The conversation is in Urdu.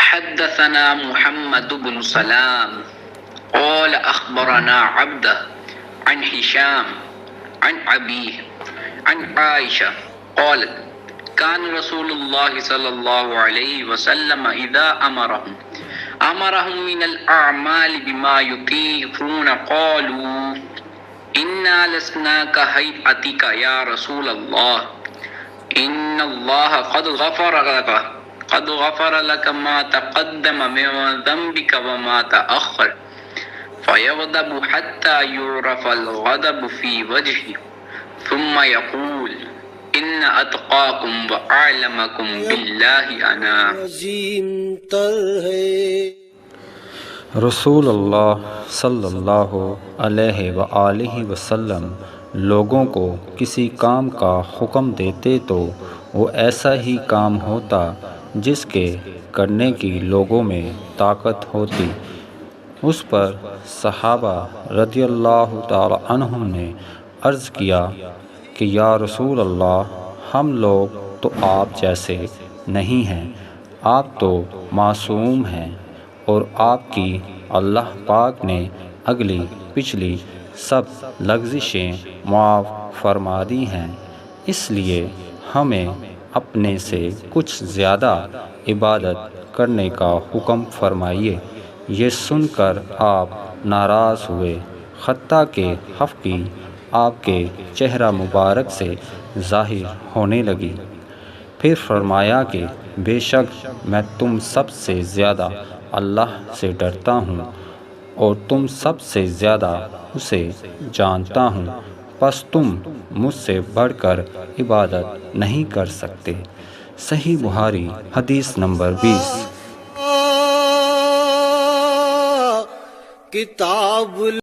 حدثنا محمد بن سلام قال أخبرنا عبده عن هشام عن أبيه عن عائشة قالت كان رسول الله صلى الله عليه وسلم إذا أمرهم من الأعمال بما يطيقون قالوا إنا لسنا كهيئتك يا رسول الله إن الله قد غفر لك ما تقدم من ذنبك وما تأخر فيغضب حتى يعرف الغضب في وجهه ثم يقول إن أتقاكم وأعلمكم بالله أنا. رسول اللہ صلی اللہ علیہ وآلہ وسلم لوگوں کو کسی کام کا حکم دیتے تو وہ ایسا ہی کام ہوتا جس کے کرنے کی لوگوں میں طاقت ہوتی۔ اس پر صحابہ رضی اللہ تعالی عنہم نے عرض کیا کہ یا رسول اللہ، ہم لوگ تو آپ جیسے نہیں ہیں، آپ تو معصوم ہیں اور آپ کی اللہ پاک نے اگلی پچھلی سب لغزشیں معاف فرما دی ہیں، اس لیے ہمیں اپنے سے کچھ زیادہ عبادت کرنے کا حکم فرمائیے۔ یہ سن کر آپ ناراض ہوئے، حتیٰ کہ خفگی آپ کے چہرہ مبارک سے ظاہر ہونے لگی۔ پھر فرمایا کہ بے شک میں تم سب سے زیادہ اللہ سے ڈرتا ہوں اور تم سب سے زیادہ اسے جانتا ہوں، پس تم مجھ سے بڑھ کر عبادت نہیں کر سکتے۔ صحیح بخاری حدیث نمبر 20۔ کتاب